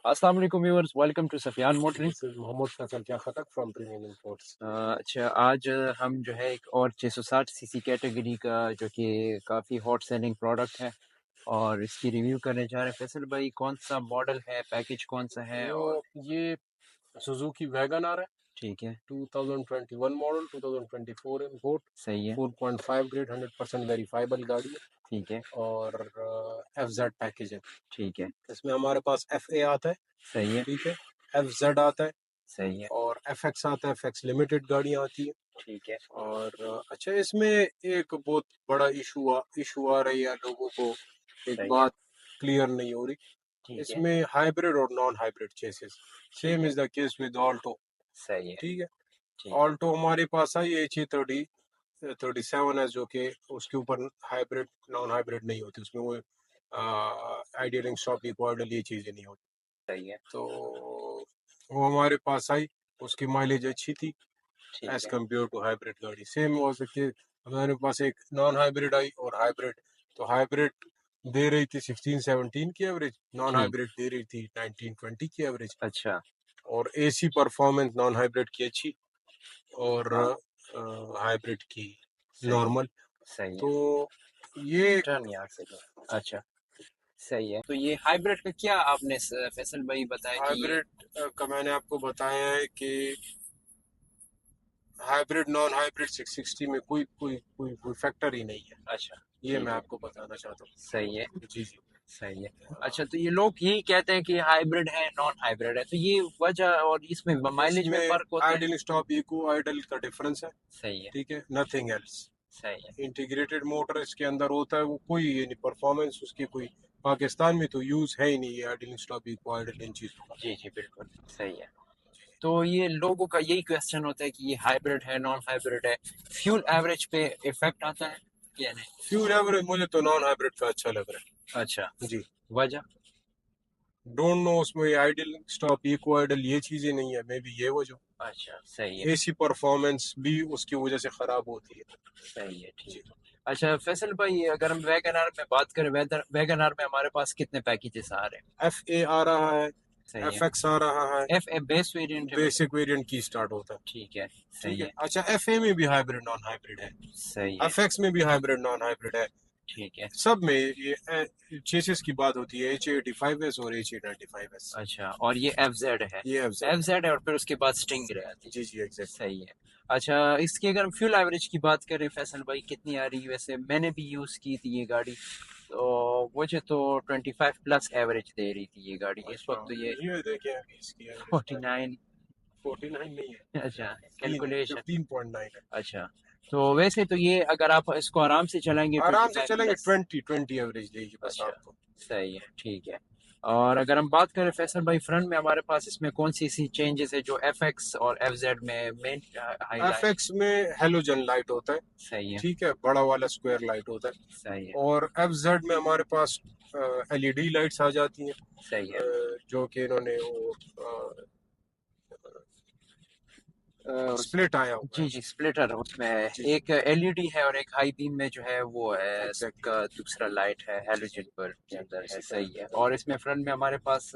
अस्सलाम वालेकुम viewers, welcome to Sufiyan motoring. This is Mohammad Faisal Kya Khatak from Premium Imports. अच्छा, आज हम जो है एक और 660 सीसी कैटेगरी का जो कि काफ़ी हॉट सेलिंग प्रोडक्ट है और इसकी रिव्यू करने जा रहे हैं। फैसल भाई, कौन सा मॉडल है, पैकेज कौन सा है? और ये Suzuki Wagon R है, ठीक है, 2021 मॉडल, 2024 इम्पोर्ट, सही है, 4.5 ग्रेड, 100% वेरीफाइबल गाड़ी है ठीक है, और FZ पैकेज है। ठीक है, इसमें हमारे पास FA आता है, सही है, ठीक है, FZ आता है सही है, और FX आता है। FX लिमिटेड गाड़ियाँ आती है। ठीक है, और अच्छा, इसमें एक बहुत बड़ा इशू आ रही है लोगों को, एक सही है, बात क्लियर नहीं हो रही। ठीक है, इसमें हाइब्रिड और non hybrid chassis, same is the case with Alto, सही है, ठीक है। ठीक है, ऑल्टो हमारे पास आई HE37 है, जो कि उसके ऊपर हाइब्रिड नॉन हाइब्रिड नहीं होती, उसमें वो आइडियल स्टॉप इक्वाइडल ये चीज़ें नहीं होती। सही है, तो वो हमारे पास आई, उसकी माइलेज अच्छी थी ठीक एज है, कम्पेयर टू हाइब्रिड गाड़ी। सेम हो सकती है हमारे पास एक नॉन हाइब्रिड आई और हाइब्रिड, तो हाइब्रिड दे रही थी 16-17 की एवरेज, नॉन ठीक, हाइब्रिड दे रही थी 19-20 की एवरेज। अच्छा, और AC परफॉर्मेंस नॉन हाइब्रिड की अच्छी और हाँ, हाइब्रिड की सही है, नॉर्मल। सही है, तो ये टर्न यहाँ से लो। अच्छा, सही है। तो ये हाइब्रिड का क्या आपने फैसल भाई बताया कि ये हाइब्रिड का मैंने आपको बताया है कि हाइब्रिड नॉन हाइब्रिड 660 में कोई कोई कोई कोई फैक्टर ही नहीं है, अच्छा, ये ठीक मैं है, आपको बताना चाहता सही है, हूँ। जी जी। सही है। अच्छा, तो ये लोग यही कहते हैं कि हाइब्रिड है, नॉन हाइब्रिड है, तो ये वजह और इसमें माइलेज में इसमें फर्क होता है? आइडल स्टॉप इको आइडल का डिफरेंस है, सही है, ठीक है, नथिंग एल्स। सही है, इंटीग्रेटेड मोटर इसके अंदर होता है, वो कोई ये नहीं, परफॉर्मेंस उसकी कोई पाकिस्तान में तो यूज है ही नहीं ये idol stop eco idol in चीजों का। जी जी बिल्कुल सही है। तो ये लोगों का यही क्वेश्चन होता है कि ये हाइब्रिड है, नॉन हाइब्रिड है, फ्यूल एवरेज पे इफेक्ट आता है या नहीं? फ्यूल एवरेज मुझे तो नॉन हाइब्रिड का अच्छा लग रहा अच्छा, है जी। वजह? डोंट नो, उसमें आइडल स्टॉप इको आइडल ये चीजें नहीं है, मे बी ये वजह। अच्छा, सही है, AC परफॉर्मेंस भी उसकी वजह से खराब होती है सही है, ठीक जी। है। अच्छा फैसल भाई, अगर हम वैगन आर में बात करें, वैगन आर में हमारे पास कितने पैकेजेस आ रहे हैं? FA आ रहा है, सही है, FX आ रहा है, एफ ए बेस वेरिएंट है मतलब? बेसिक वेरिएंट की स्टार्ट होता है, ठीक है, ठीक सही है। है, अच्छा, FA में भी हाइब्रिड नॉन हाइब्रिड है, सही है, FX में भी हाइब्रिड नॉन हाइब्रिड है, ठीक है, सब में ये चेसिस की बात होती है, HA85S और HA95S। अच्छा। और ये एफ जेड है? ये एफ FZ है। जेड है और फिर उसके बाद स्टिंग आती जी है। जी एग्जैक्टली। सही है। अच्छा, इसकी अगर हम फ्यूल एवरेज की बात करें फैसल भाई, कितनी आ रही है? वैसे मैंने भी यूज़ की थी ये गाड़ी, तो मुझे तो 25 प्लस एवरेज दे रही थी ये गाड़ी। इस अच्छा, वक्त तो ये ये देखें अभी इसकी एवरेज क्या है। 49। 49 नहीं है, अच्छा, 15 है, कैलकुलेशन। 15.9 है। अच्छा, तो वैसे तो ये अगर आप इसको आराम से चलाएंगे आराम से 25 चलेंगे, प्लस। 20 एवरेज देगी बस अच्छा, आपको। सही है, ठीक है। और अगर हम बात करें फैसल भाई, फ्रंट में हमारे पास इसमें कौन सी सी चेंजेस है जो एफ एक्स और एफ जेड में मेन हाईलाइट? FX में हेलोजन लाइट होता है, सही है, ठीक है, बड़ा वाला स्क्वायर लाइट होता सही है। है, और FZ में हमारे पास LED लाइट्स आ जाती हैं, सही है, जो कि इन्होंने वो उस स्प्लिट आया हुआ है। जी जी स्प्लिटर उसमें है। जी जी एक एलईडी है और एक हाई बीम में जो है वो है एग्जैक्टली। इसका दूसरा लाइट है, जी जी हैलोजन पर के जी, अंदर है। इसी सही है। तरह और इसमें फ्रंट में हमारे पास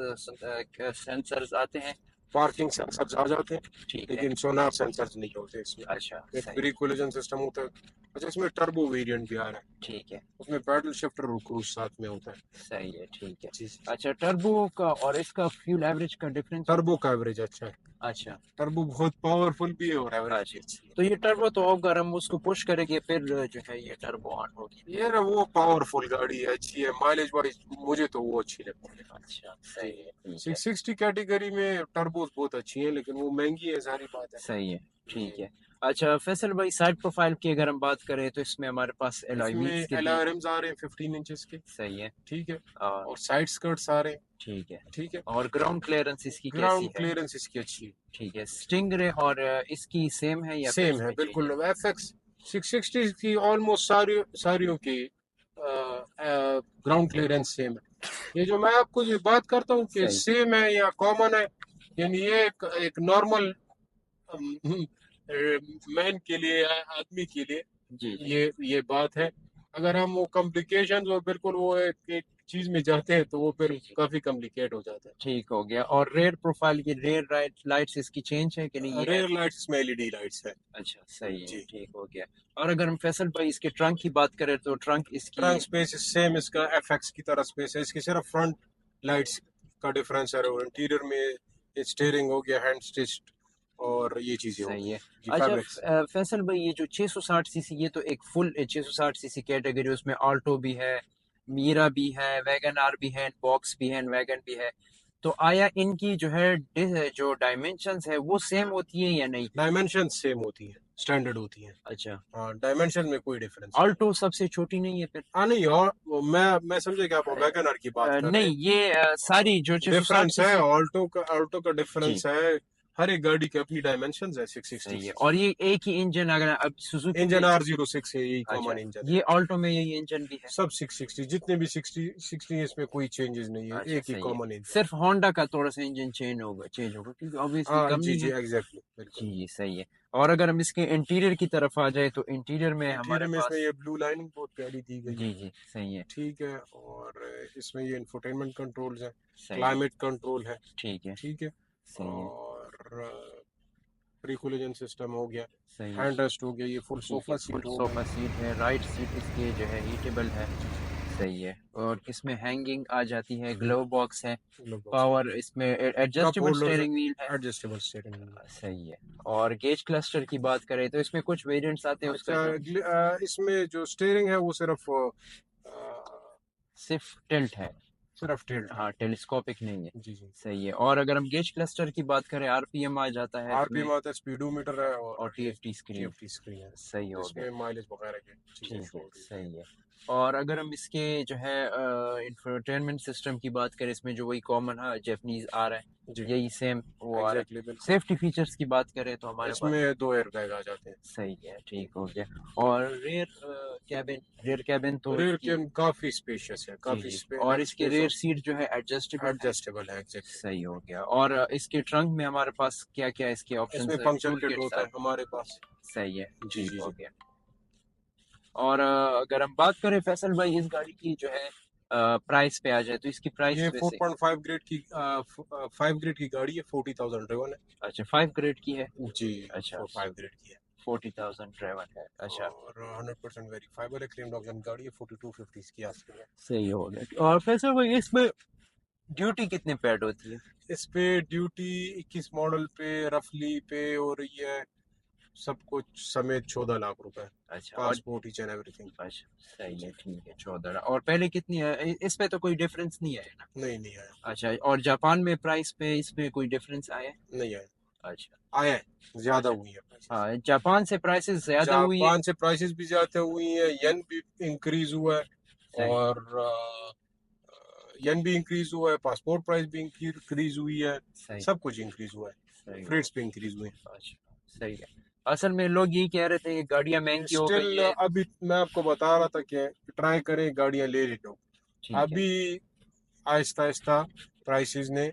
सेंसर्स आते हैं। पार्किंग सेंसर्स आ जाते हैं, ठीक है, लेकिन सोनार सेंसर्स नहीं होते इसमें। अच्छा, एक सही प्री है, कोलिजन सिस्टम होता है। अच्छा, इसमें टर्बो वेरिएंट भी आ रहा है, ठीक है, उसमें पैडल शिफ्टर और क्रूज साथ में होता है। सही है, ठीक है। जी जी। अच्छा, टर्बो का और इसका फ्यूल एवरेज का डिफरेंस होता टर्बो है? का एवरेज अच्छा है, अच्छा, टर्बो बहुत पावरफुल भी है और एवरेज भी अच्छा। अच्छी है। तो ये टर्बो तो अगर हम उसको पुश करेंगे फिर जो है ये टर्बो ऑन होगी? ये ना वो पावरफुल गाड़ी है, अच्छी है, माइलेज वाइज मुझे तो वो अच्छी लगती है। अच्छा, जी। सही है, ठीक है, 660 कैटेगरी में टर्बोस बहुत अच्छी हैं, लेकिन वो महंगी है, सारी बात है। सही है, जी। ठीक है। अच्छा फैसल भाई, साइड प्रोफाइल की अगर हम बात करें तो इसमें हमारे पास एलॉय व्हील्स इसमें के भी? LRMs आ रहे हैं 15 इंचेस के, सही है। ठीक है, और और साइड स्कर्ट्स आ रहे हैं, ठीक है। ठीक है। और ग्राउंड क्लियरेंस इसकी कैसी ग्राउंड है? क्लियरेंस इसकी अच्छी है। ठीक है। स्टिंगरे और इसकी सेम है या फिर सेम है इसमें बिल्कुल, चेंजेस? FX 660 की ऑलमोस्ट सारियों की ग्राउंड क्लियरेंस सेम है। ये जो मैं आपको ये बात करता हूँ कि सही, सेम है या कॉमन है, यानी ये एक नॉर्मल मैन के लिए, आदमी के लिए जी जी, ये बात है। अगर हम वो कॉम्प्लिकेशंस और बिल्कुल वो एक चीज में जाते हैं तो वो फिर ठीक है, काफी कॉम्प्लिकेट हो जाता है। ठीक हो गया। और रेयर प्रोफाइल की रेयर लाइट्स इसकी चेंज है कि नहीं, ये है? रेयर लाइट्स में एलईडी लाइट्स है। अच्छा, सही है, जी। ठीक हो गया। और अगर हम फैसल भाई इसके ट्रंक की बात करें तो ट्रंक इसकी। ट्रंक स्पेस सेम इसका एफएक्स की तरह स्पेस है, इसकी सिर्फ फ्रंट लाइट्स का डिफरेंस है, और इंटीरियर में स्टीयरिंग हो गया हैंड स्टिच्ड, और ये चीजें हो सही गई है। जी, अच्छा फैब्रिक्स। फैसल भाई ये जो 660 सीसी, ये तो एक फुल 660 सीसी कैटेगरी, उसमें ऑल्टो भी है, मीरा भी है, वैगन आर भी है, बॉक्स भी है, वैगन भी है। तो आया इनकी जो है जो डायमेंशंस है वो सेम होती है या नहीं? डायमेंशन सेम होती हैं, स्टैंडर्ड होती हैं। अच्छा। हाँ, डायमेंशन में कोई डिफरेंस नहीं है। ऑल्टो सबसे छोटी नहीं है फिर? हाँ नहीं, और मैं समझे कि आप वैगन आर की बात कर रहे हैं। नहीं, ये सारी जो 660 डिफरेंस है, सीसी। ऑल्टो का जी, डिफरेंस है। हर एक गाड़ी की अपनी डायमेंशंस है 660 सही है। सीसी। और ये एक ही इंजन, अगर अब सुजुकी में इंजन R06 है, यही अच्छा, कॉमन इंजन है। ये ऑल्टो में यही इंजन भी है? सब 660, जितने भी 60 है, इसमें कोई चेंजेस नहीं है, अच्छा, एक ही सही है। कॉमन इंजन है। सिर्फ होंडा का थोड़ा सा इंजन चेंज होगा क्योंकि ऑब्वियसली हाँ जी कंपनी जी, है। एग्जैक्टली, बिल्कुल। जी, सही है। और अगर हम इसके इंटीरियर की तरफ आ जाए तो इंटीरियर में इंटीरियर हमारे में इसमें पास। ये ब्लू लाइनिंग बहुत प्यारी दी गई है। जी जी, सही है, ठीक है, और इसमें ये इंफोटेनमेंट कंट्रोल्स हैं, सही है, क्लाइमेट कंट्रोल है। ठीक है, ठीक है, सही है, और प्री कूलेशन सिस्टम हो गया, सही है, हैंड रेस्ट हो गया, ये फुल ठीक है। सोफा फुल सीट हो गई। सोफा सीट है, राइट सीट इसके जो है हीटेबल है। जी जी, सही है। और इसमें हैंगिंग आ जाती है, ग्लव बॉक्स है, ग्लोब बॉक्स, पावर, इसमें कप एडजस्टेबल होल्डर्स है, स्टीयरिंग व्हील है। Adjustable steering wheel. सही है। और गेज क्लस्टर की बात करें तो इसमें कुछ वेरिएंट्स आते हैं उसका अच्छा, क्या? इसमें जो स्टीयरिंग है वो सिर्फ सिर्फ टिल्ट है? सिर्फ टिल्ट है। हाँ, टेलीस्कोपिक नहीं है। जी जी। सही है। और अगर हम गेज क्लस्टर की बात करें, आरपीएम आ जाता है इसमें, आरपीएम आता है, स्पीडोमीटर है, और और ये टीएफटी स्क्रीन। टीएफटी स्क्रीन है, सही हो गया, जिसमें माइलेज वगैरह की चीजें ठीक शो है, हो रही सही है। और अगर हम इसके जो है इंफोटेनमेंट सिस्टम की बात करें, इसमें जो वही कॉमन है जापानीज आ रहा है है, जी। यही सेम वो आ रहा एग्जैक्टली, है। बिल्कुल। सेफ्टी फीचर्स की बात करें तो हमारे पास। इसमें 2 एयर बैग आ जाते हैं। सही है, ठीक हो गया। और रेयर कैबिन तो रेयर इसकी। कैम काफी स्पेशियस है, जी काफी जी। और इसके स्पेस रेयर और सीट जो है एडजस्टेबल है। एडजस्टेबल है, एग्जैक्टली। सही हो गया। और इसके ट्रंक में हमारे पास क्या क्या इसके इसमें ऑप्शंस है, पंक्चर टूल किट किट्स होता है आते हमारे पास। हैं? सही है, जी ठीक जी हो जी। गया। और अगर हम बात करें फैसल भाई इस गाड़ी की जो है प्राइस पे आ जाए तो इसकी प्राइस ये वैसे। 4.5 ग्रेड की 5 ग्रेड की गाड़ी है, 40,000 ड्रिवन अच्छा, 5 ग्रेड की है। है जी। अच्छा, 5 ग्रेड की है, 40,000 ड्राइवर है, अच्छा। और 100% वेरीफाइबल है, क्लेम डॉक्यूमेंट गाड़ी है, 4250 की आस्किंग है। सही हो गया। और फैसल भाई इसमें ड्यूटी कितने पेड होती है? इस पे ड्यूटी 21 मॉडल पे रफली पे हो रही है, सब कुछ समेत 14 लाख रुपए, अच्छा। और पासपोर्ट ईच एंड एवरीथिंग। अच्छा, सही है, ठीक है, 14। और पहले कितनी है इस पे तो कोई डिफरेंस नहीं है ना? नहीं नहीं आया, अच्छा। और जापान में प्राइस पे इसमें कोई डिफरेंस आया है? नहीं आया, अच्छा। आया है, ज्यादा अच्छा, हुई है प्राइसेस। हाँ, जापान से प्राइसेस ज्यादा हुई है। जापान से प्राइसेस भी ज्यादा हुई है, येन भी इंक्रीज हुआ है, सही, और येन भी इंक्रीज हुआ है, पासपोर्ट प्राइस भी इंक्रीज हुई है, सही, सब कुछ इंक्रीज हुआ है, सही हो। फ्रेट्स भी इंक्रीज हुए अच्छा, सही है। असल में लोग यही कह रहे थे कि गाड़ियां हैं। महंगी हो गई स्टिल है। अभी मैं आपको बता रहा था कि ट्राई करें, गाड़ियां ले लो। ठीक है, अभी आहिस्ता आहिस्ता प्राइसेस ने,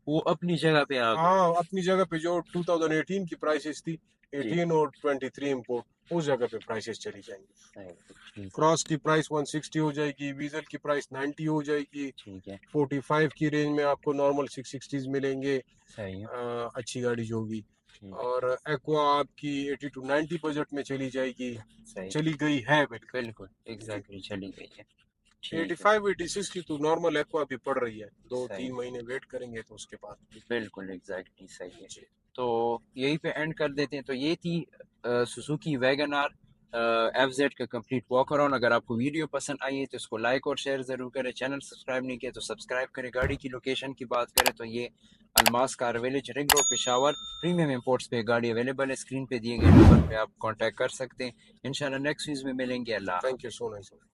वो अपनी जगह पे आ गए। हाँ, अपनी जगह पे जो 2018 की प्राइसेस थी, जी, 18 और 23 इंपोर्ट, उस जगह पे प्राइसेस चली जाएंगी। सही, ठीक है, क्रॉस की प्राइस 160 हो जाएगी, वीजल की प्राइस 90 हो जाएगी, ठीक है, 45 की रेंज में आपको नॉर्मल 660 मिलेंगे, सही है, अच्छी गाड़ी जो होगी। ठीक है, और एक्वा आपकी 80 टू 90 बजट में चली जाएगी, सही, चली गई है बिल्कुल। बिल्कुल जी, एग्जैक्टली चली गई है। ठीक है, 85 86 की तो नॉर्मल एक्वा भी पड़ रही है, दो सही, तीन महीने वेट करेंगे तो उसके बाद। बिल्कुल एग्जैक्टली सही है। जी, तो यही पे एंड कर देते हैं। तो ये थी सुजुकी वैगन आर FZ का कंप्लीट वॉक अराउंड। अगर आपको वीडियो पसंद आई है तो इसको लाइक और शेयर ज़रूर करें। चैनल सब्सक्राइब नहीं किया तो सब्सक्राइब करें। गाड़ी की लोकेशन की बात करें तो ये Almas car village, ring road, Peshawar. Premium imports पे गाड़ी अवेलेबल है। स्क्रीन पे दिए गए नंबर पे आप कांटेक्ट कर सकते हैं। इंशाल्लाह नेक्स्ट वीडियो में मिलेंगे। अल्लाह थैंक यू हाफिज़। So much.